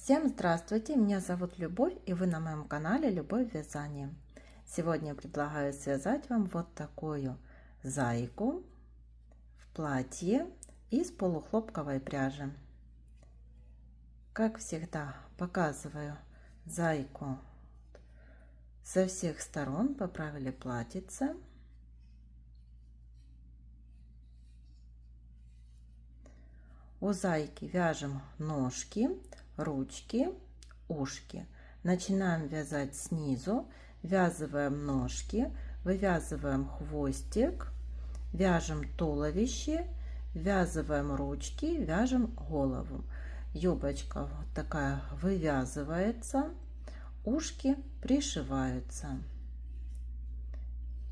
Всем здравствуйте, меня зовут Любовь, и вы на моем канале Любовь в вязании. Сегодня я предлагаю связать вам вот такую зайку в платье из полухлопковой пряжи. Как всегда, показываю зайку со всех сторон, поправили платьице. У зайки вяжем ножки, ручки, ушки. Начинаем вязать снизу, ввязываем ножки, вывязываем хвостик, вяжем туловище, ввязываем ручки, вяжем голову. Юбочка вот такая вывязывается, ушки пришиваются.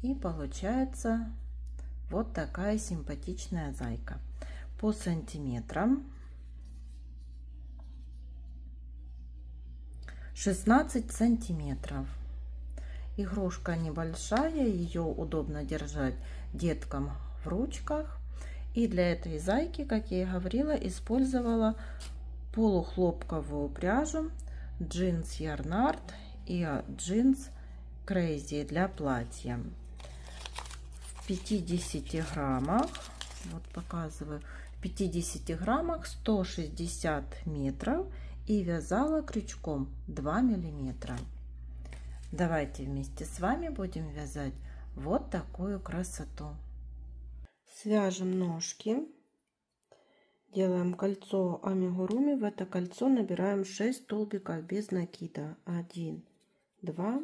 И получается вот такая симпатичная зайка. По сантиметрам 16 сантиметров. Игрушка небольшая, ее удобно держать деткам в ручках. И для этой зайки, как я и говорила, использовала полухлопковую пряжу Jeans Yarn Art и Jeans Crazy для платья. В 50 граммах, вот показываю, в 50 граммах 160 метров. И вязала крючком 2 миллиметра. Давайте вместе с вами будем вязать вот такую красоту. Свяжем ножки, делаем кольцо амигуруми. В это кольцо набираем 6 столбиков без накида. 1, 2,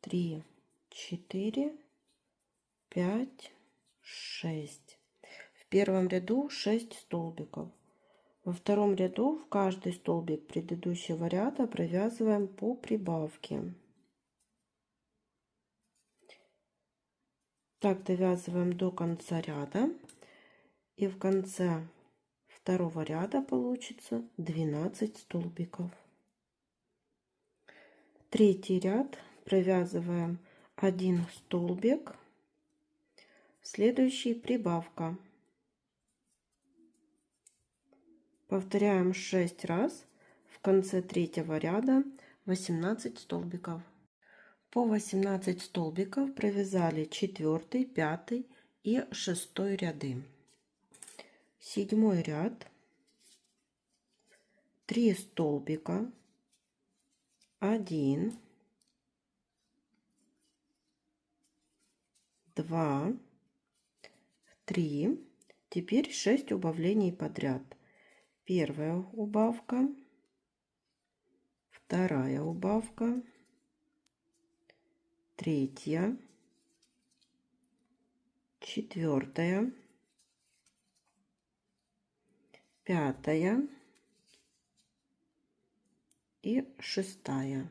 3, 4, 5, 6. В первом ряду 6 столбиков. Во втором ряду в каждый столбик предыдущего ряда провязываем по прибавке. Так довязываем до конца ряда. И в конце второго ряда получится 12 столбиков. Третий ряд провязываем 1 столбик. Следующий прибавка. Повторяем 6 раз. В конце третьего ряда 18 столбиков. По 18 столбиков провязали 4, 5 и 6 ряды. 7 ряд, 3 столбика, 1, 2, 3. Теперь 6 убавлений подряд. Первая убавка, вторая убавка, третья, четвертая, пятая и шестая.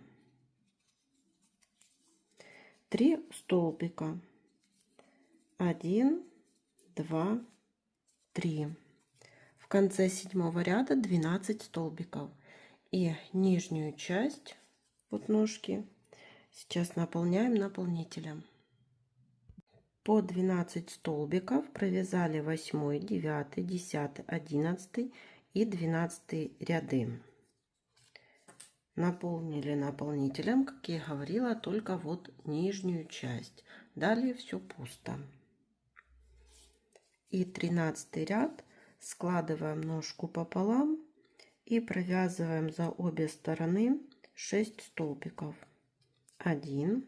3 столбика. 1, 2, 3. В конце 7 ряда 12 столбиков. И нижнюю часть, вот ножки, сейчас наполняем наполнителем. По 12 столбиков провязали 8, 9, 10, 11 и 12 ряды. Наполнили наполнителем, как я и говорила, только вот нижнюю часть. Далее все пусто. И 13 ряд. Складываем ножку пополам и провязываем за обе стороны 6 столбиков. 1,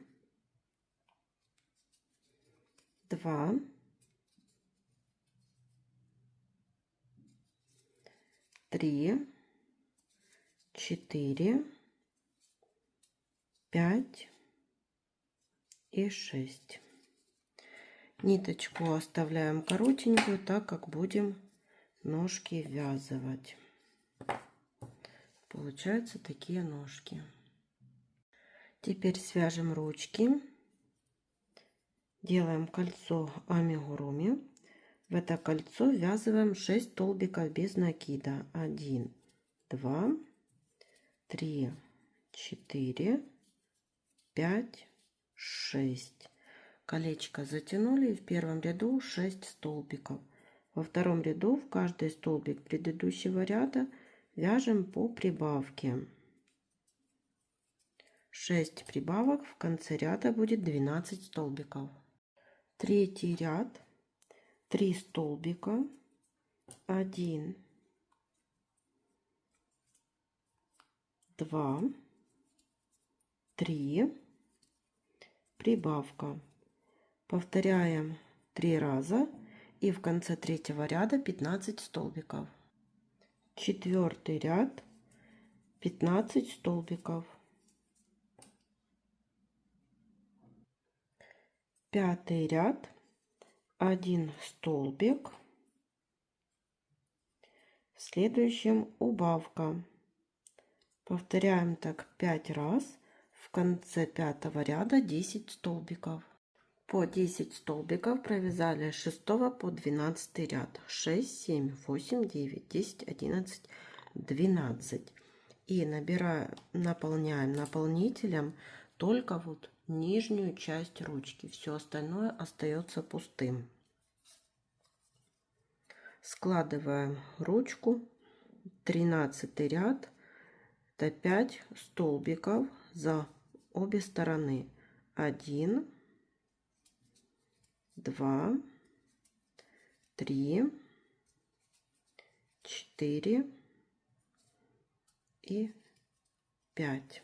2, 3, 4, 5 и 6. Ниточку оставляем коротенькую, так как будем ножки ввязывать. Получаются такие ножки. Теперь свяжем ручки. Делаем кольцо амигуруми. В это кольцо ввязываем 6 столбиков без накида. 1, 2, 3, 4, 5, 6. Колечко затянули. В первом ряду 6 столбиков. Во втором ряду в каждый столбик предыдущего ряда вяжем по прибавке. 6 прибавок, в конце ряда будет 12 столбиков. Третий ряд, 3 столбика, 1, 2, 3, прибавка. Повторяем 3 раза и в конце третьего ряда 15 столбиков. Четвертый ряд, 15 столбиков. Пятый ряд, 1 столбик. В следующем убавка. Повторяем так 5 раз. В конце пятого ряда 10 столбиков. По 10 столбиков провязали с 6 по 12 ряд. 6, 7, 8, 9, 10, 11, 12. И наполняем наполнителем только вот нижнюю часть ручки. Все остальное остается пустым. Складываем ручку. 13 ряд. Это 5 столбиков за обе стороны. 1, 2, 3, 4 и 5.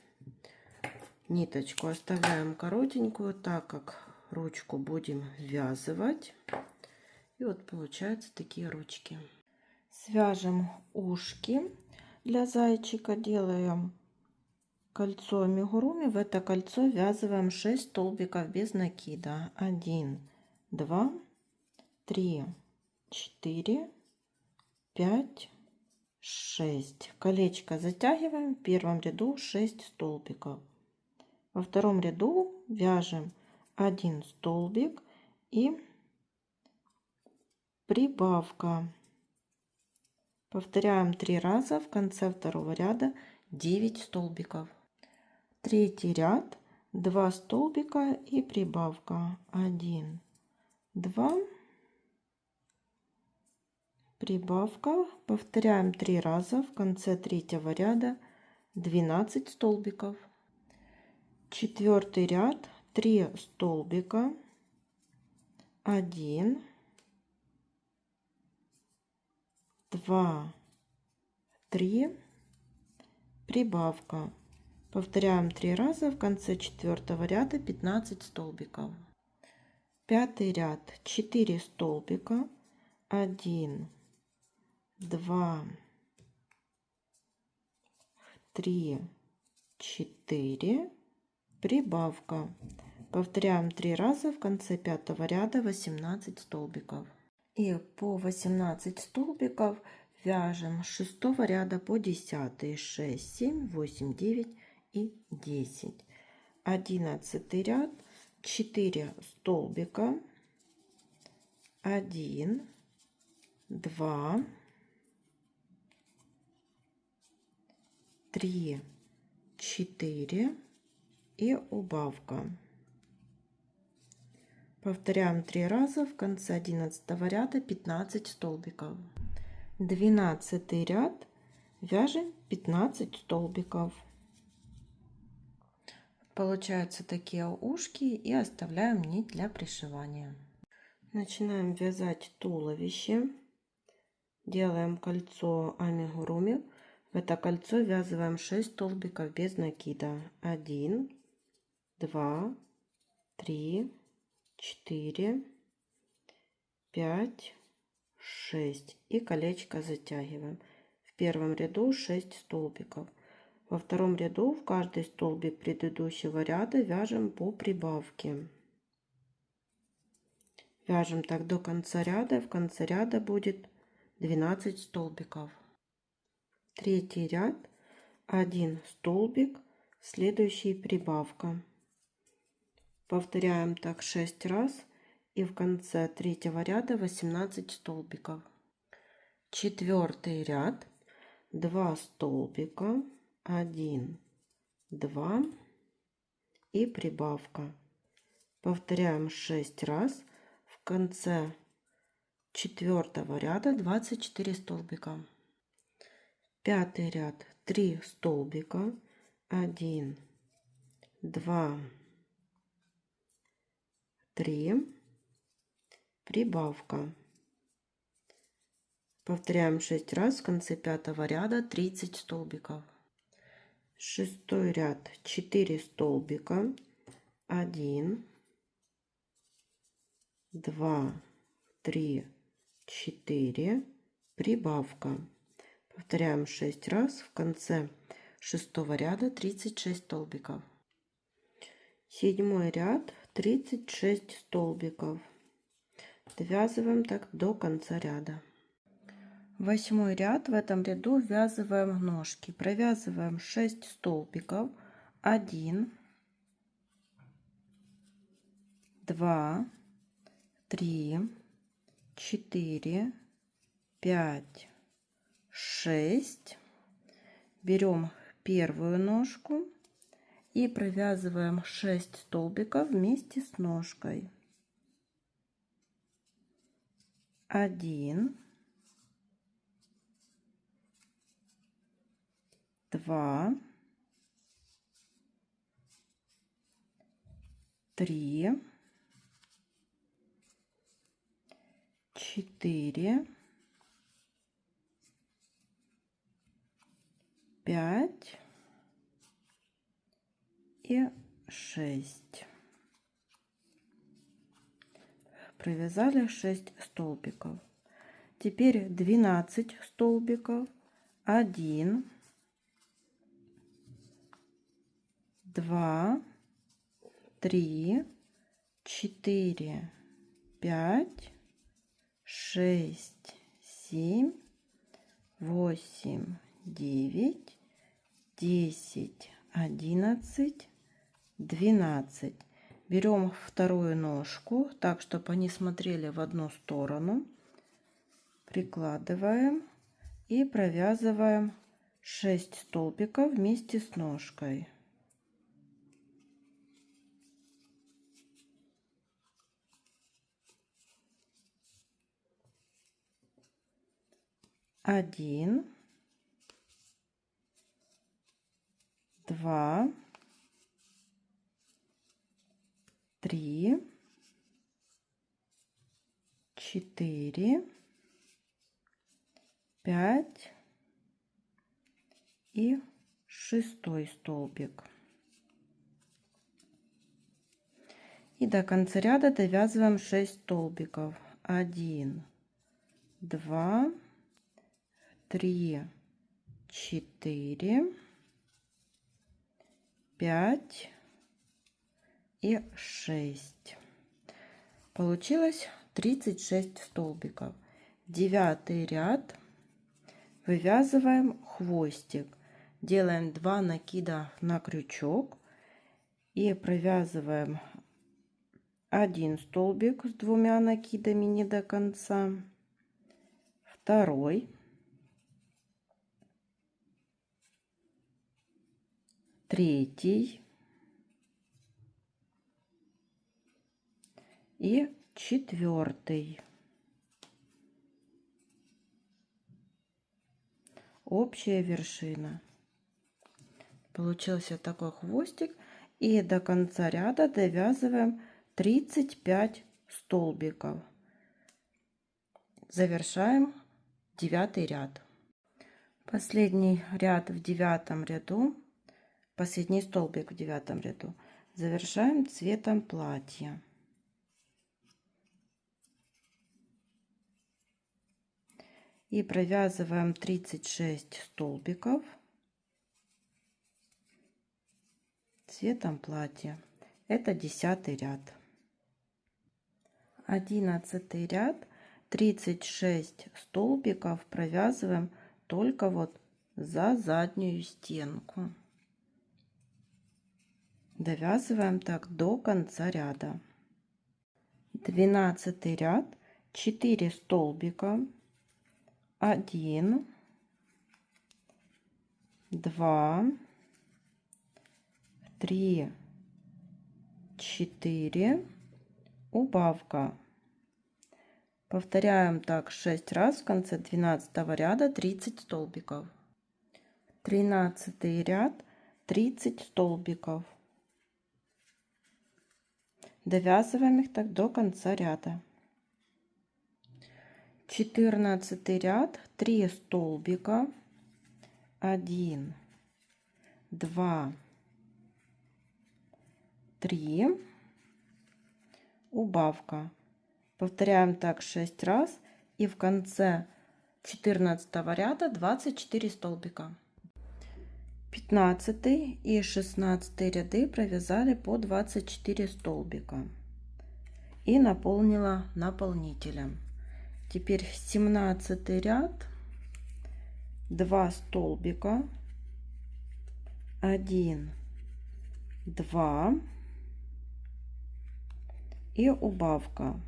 Ниточку оставляем коротенькую, так как ручку будем ввязывать. И вот получаются такие ручки. Свяжем ушки для зайчика. Делаем кольцо амигуруми. В это кольцо ввязываем 6 столбиков без накида. 1, 2, 3, 4, 5, 6. Колечко затягиваем. В первом ряду 6 столбиков. Во втором ряду вяжем 1 столбик и прибавка. Повторяем 3 раза. В конце второго ряда 9 столбиков. Третий ряд, 2 столбика и прибавка. 1, 2, прибавка. Повторяем 3 раза. В конце третьего ряда 12 столбиков. Четвертый ряд, 3 столбика, 1, 2, 3, прибавка. Повторяем 3 раза. В конце четвертого ряда 15 столбиков. Пятый ряд, 4 столбика, 1, 2, 3, 4, прибавка. Повторяем 3 раза. В конце пятого ряда 18 столбиков. И по 18 столбиков вяжем с 6 ряда по 10. 6, 7, 8, 9 и 10. 11 ряд, 4 столбика, 1, 2, 3, 4 и убавка. Повторяем 3 раза. В конце 11 ряда 15 столбиков. 12 ряд, вяжем 15 столбиков. Получаются такие ушки и оставляем нить для пришивания. Начинаем вязать туловище. Делаем кольцо амигуруми. В это кольцо ввязываем 6 столбиков без накида. 1, 2, 3, 4, 5, 6. И колечко затягиваем. В первом ряду 6 столбиков. Во втором ряду в каждый столбик предыдущего ряда вяжем по прибавке. Вяжем так до конца ряда. В конце ряда будет 12 столбиков. Третий ряд, 1 столбик, следующий прибавка. Повторяем так 6 раз и в конце третьего ряда 18 столбиков. Четвертый ряд, 2 столбика, 1, 2 и прибавка. Повторяем 6 раз. В конце четвертого ряда 24 столбика. пятый ряд 3 столбика, 1, 2, 3, прибавка. Повторяем 6 раз, в конце пятого ряда 30 столбиков. Шестой ряд 4 столбика, 1, 2, 3, 4, прибавка. Повторяем 6 раз, в конце шестого ряда 36 столбиков. Седьмой ряд 36 столбиков. Довязываем так до конца ряда. Восьмой ряд, в этом ряду ввязываем ножки. Провязываем 6 столбиков. 1, 2, 3, 4, 5, 6. Берем первую ножку и провязываем 6 столбиков вместе с ножкой. 1, 2, 3, 4, 5 и 6. Провязали 6 столбиков. Теперь 12 столбиков. 1, 2, 3, 4, 5, 6, 7, 8, 9, 10, 11, 12. Берем вторую ножку так, чтобы они смотрели в одну сторону. Прикладываем и провязываем 6 столбиков вместе с ножкой. Один, 2, 3, 4, 5 и шестой столбик. И до конца ряда довязываем 6 столбиков. 1, 2, 3, 4, 5 и 6. Получилось 36 столбиков. Девятый ряд. Вывязываем хвостик. Делаем 2 накида на крючок и провязываем 1 столбик с 2 накидами не до конца, второй, третий и четвертый. Общая вершина. Получился такой хвостик, и до конца ряда довязываем 35 столбиков. Завершаем девятый ряд. Последний ряд в девятом ряду, последний столбик в девятом ряду завершаем цветом платья. И провязываем 36 столбиков цветом платья. Это 10 ряд. 11 ряд, 36 столбиков провязываем только вот за заднюю стенку. Довязываем так до конца ряда. 12 ряд, 4 столбика, 1, 2, 3, 4, убавка. Повторяем так 6 раз, в конце 12 ряда 30 столбиков. 13 ряд, 30 столбиков. Довязываем их так до конца ряда. 14 ряд, 3 столбика, 1, 2, 3, убавка. Повторяем так 6 раз, и в конце 14 ряда 24 столбика. 15 и 16 ряды провязали по 24 столбика и наполнила наполнителем. Теперь 17 ряд, 2 столбика, 1, 2 и убавка.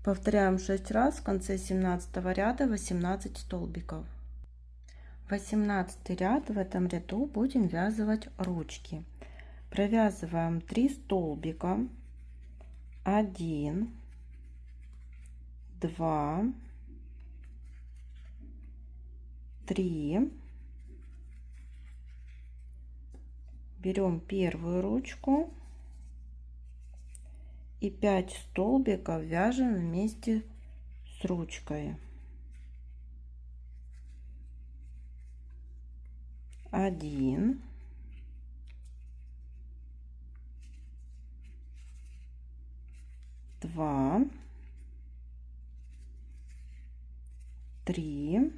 Повторяем 6 раз, в конце 17 ряда 18 столбиков. 18 ряд, в этом ряду будем вязывать ручки. Провязываем 3 столбика, 1, 2, 3. Берем первую ручку и 5 столбиков вяжем вместе с ручкой. 1, 2, 3,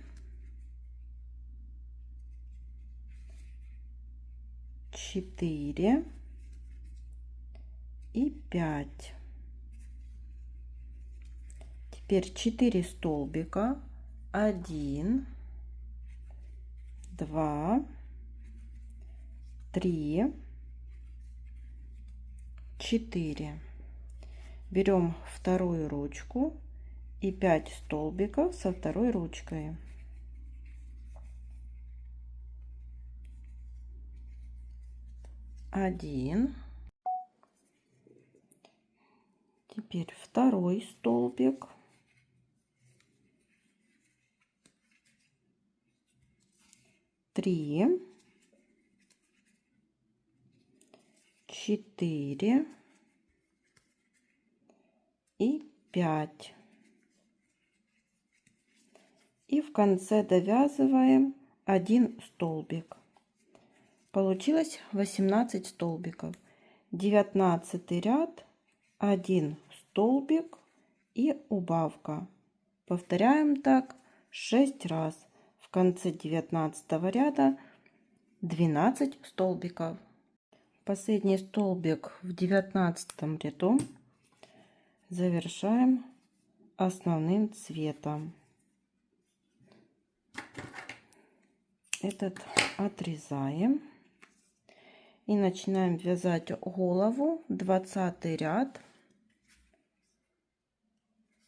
4 и 5. Теперь 4 столбика, 1, 2, 3, 4. Берем вторую ручку и 5 столбиков со второй ручкой. 1. Теперь второй столбик. 3, 4 и 5. И в конце довязываем 1 столбик. Получилось 18 столбиков. 19 ряд, 1 столбик и убавка. Повторяем так 6 раз. В конце 19 ряда 12 столбиков. Последний столбик в 19 ряду завершаем основным цветом. Этот отрезаем и начинаем вязать голову, 20 ряд.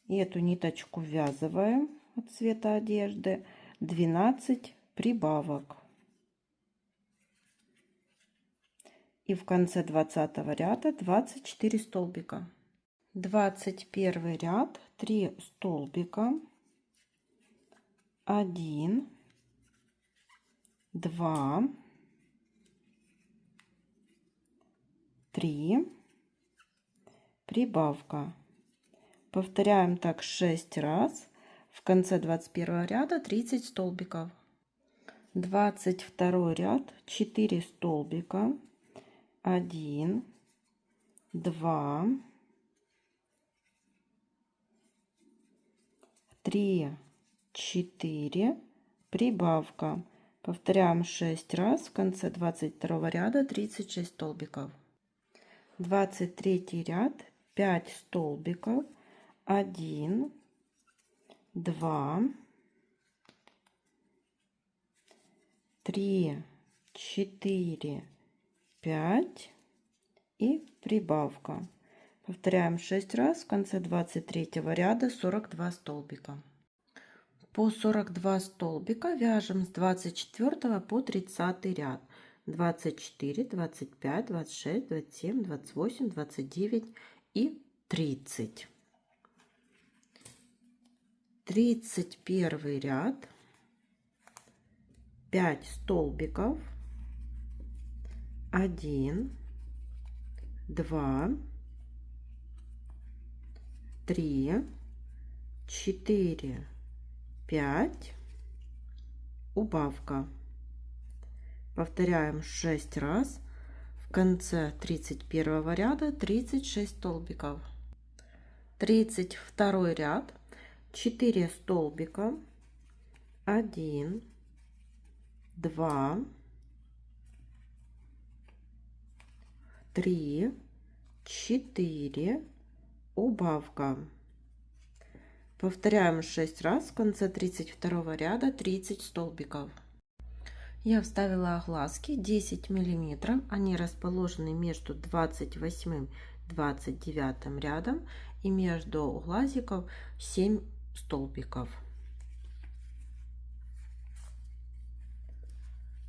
И эту ниточку ввязываем от цвета одежды, 12 прибавок. И в конце 20 ряда 24 столбика. 21 ряд, 3 столбика, 1, 2, 3, прибавка. Повторяем так 6 раз. В конце 21 ряда 30 столбиков. 22 ряд, 4 столбика, 1, 2, 3, 4, прибавка. Повторяем 6 раз. В конце 22 ряда 36 столбиков. 23 ряд, 5 столбиков, 1, 2, 3, 4, 5 и прибавка. Повторяем 6 раз. В конце 23 ряда 42 столбика. По 42 столбика вяжем с 24 по 30 ряд. 24, 25, 26, 27, 28, 29 и 30. 31 ряд, 5 столбиков, 1, 2, 3, 4, 5, убавка. Повторяем 6 раз. В конце 31 ряда 36 столбиков. 32 ряд, 4 столбика, 1, 2, 3, 4, убавка. Повторяем 6 раз. В конце 32 ряда 30 столбиков. Я вставила глазки 10 миллиметров. Они расположены между 28 и 29 рядом, и между глазиков 7 столбиков.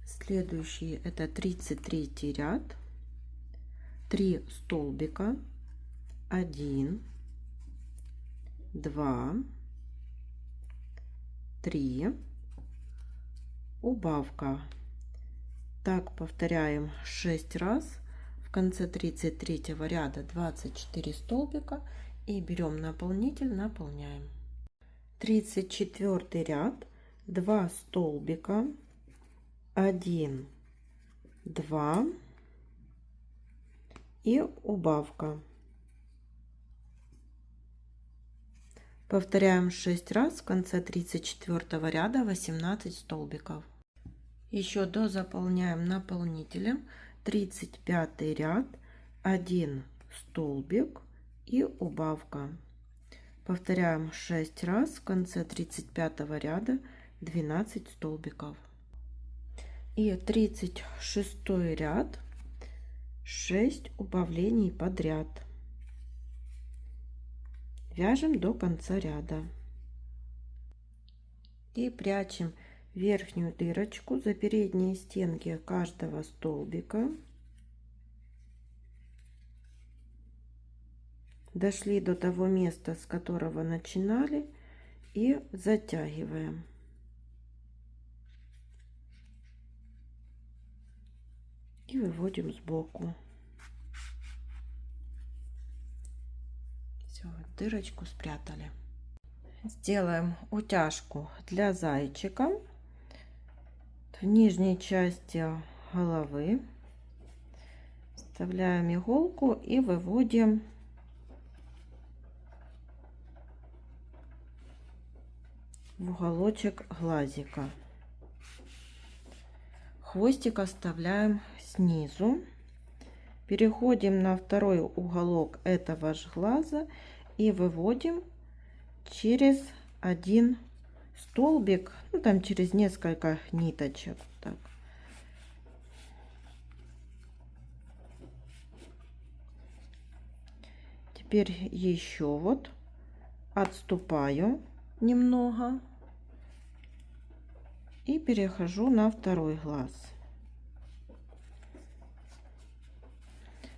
Следующий это 33 ряд, 3 столбика, 1, 2, 3, убавка. Так повторяем 6 раз. В конце 33 ряда 24 столбика и берем наполнитель, наполняем. 34 ряд, 2 столбика, 1, 2 и убавка. Повторяем 6 раз. В конце 34 ряда 18 столбиков. Еще дозаполняем наполнителем. 35 ряд, 1 столбик и убавка. Повторяем 6 раз. В конце 35 ряда 12 столбиков. И 36 ряд, 6 убавлений подряд. Вяжем до конца ряда. И прячем верхнюю дырочку за передние стенки каждого столбика. Дошли до того места, с которого начинали, и затягиваем. И выводим сбоку. Все, дырочку спрятали. Сделаем утяжку для зайчика в нижней части головы. Вставляем иголку и выводим в уголочек глазика. Хвостик оставляем снизу. Переходим на второй уголок этого же глаза и выводим через один столбик, ну там через несколько ниточек. Так. Теперь еще вот отступаю немного и перехожу на второй глаз.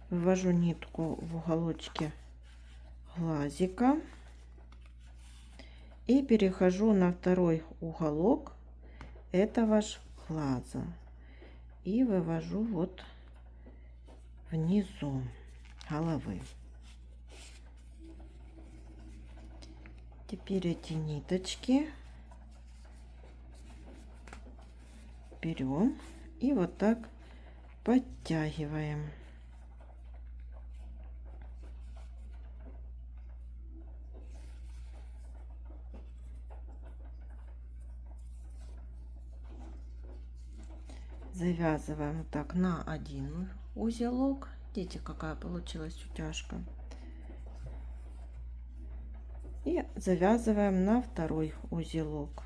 Ввожу нитку в уголочке глазика и перехожу на второй уголок этого же глаза и вывожу вот внизу головы. Теперь эти ниточки берем и вот так подтягиваем. Завязываем вот так на один узелок. Видите, какая получилась утяжка. И завязываем на второй узелок.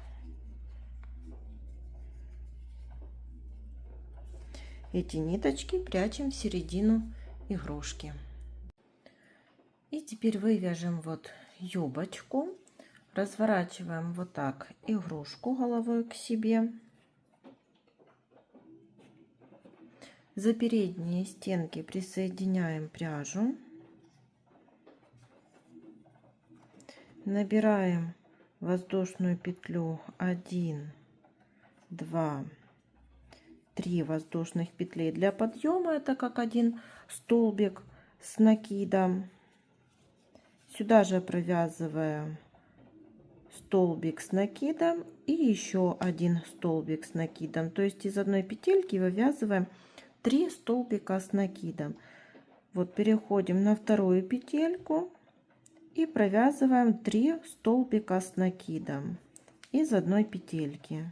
Эти ниточки прячем в середину игрушки. И теперь вывяжем вот юбочку. Разворачиваем вот так игрушку головой к себе. За передние стенки присоединяем пряжу. Набираем воздушную петлю 1, 2, 3 воздушных петли для подъема, это как один столбик с накидом. Сюда же провязываем столбик с накидом и еще один столбик с накидом. То есть из одной петельки вывязываем 3 столбика с накидом. Вот переходим на вторую петельку и провязываем 3 столбика с накидом из одной петельки.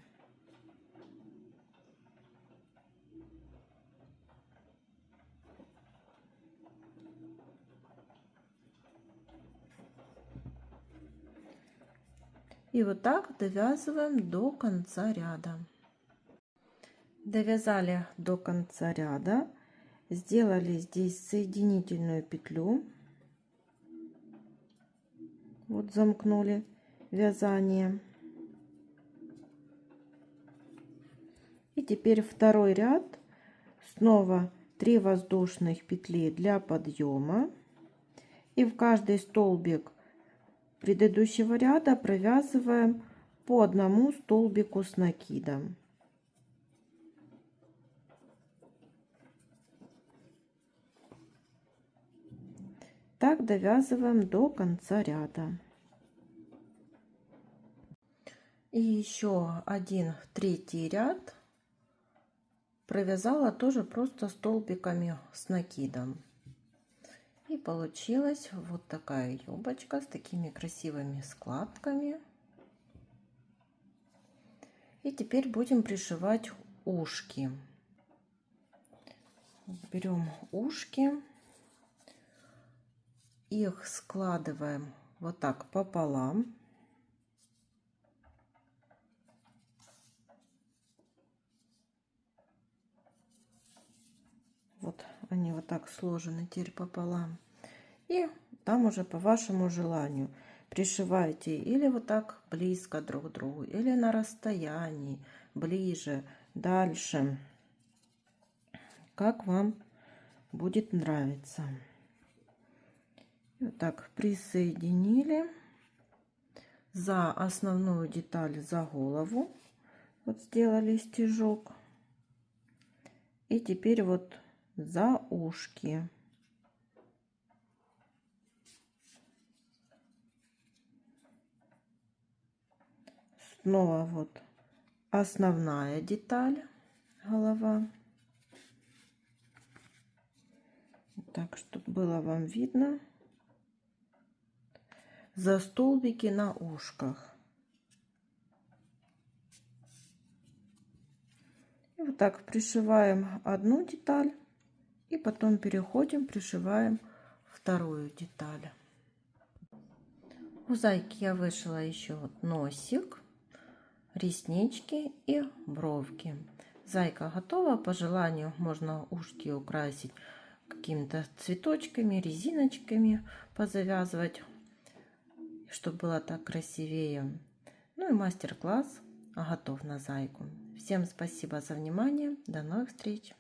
И вот так довязываем до конца ряда. Довязали до конца ряда, сделали здесь соединительную петлю, вот замкнули вязание. И теперь второй ряд, снова 3 воздушных петли для подъема, и в каждый столбик предыдущего ряда провязываем по одному столбику с накидом. Так довязываем до конца ряда. И еще один третий ряд провязала тоже просто столбиками с накидом. И получилась вот такая юбочка с такими красивыми складками. И теперь будем пришивать ушки. Берем ушки, их складываем вот так пополам. Вот они вот так сложены теперь пополам. И там уже по вашему желанию пришивайте или вот так близко друг к другу, или на расстоянии, ближе, дальше, как вам будет нравиться. Вот так присоединили за основную деталь, за голову. Вот сделали стежок. И теперь вот за ушки. Снова вот основная деталь, голова. Так, чтобы было вам видно. За столбики на ушках. И вот так пришиваем одну деталь. И потом переходим, пришиваем вторую деталь. У зайки я вышила еще вот носик, реснички и бровки. Зайка готова. По желанию можно ушки украсить какими-то цветочками, резиночками, позавязывать, чтобы было так красивее. Ну и мастер-класс готов на зайку. Всем спасибо за внимание. До новых встреч!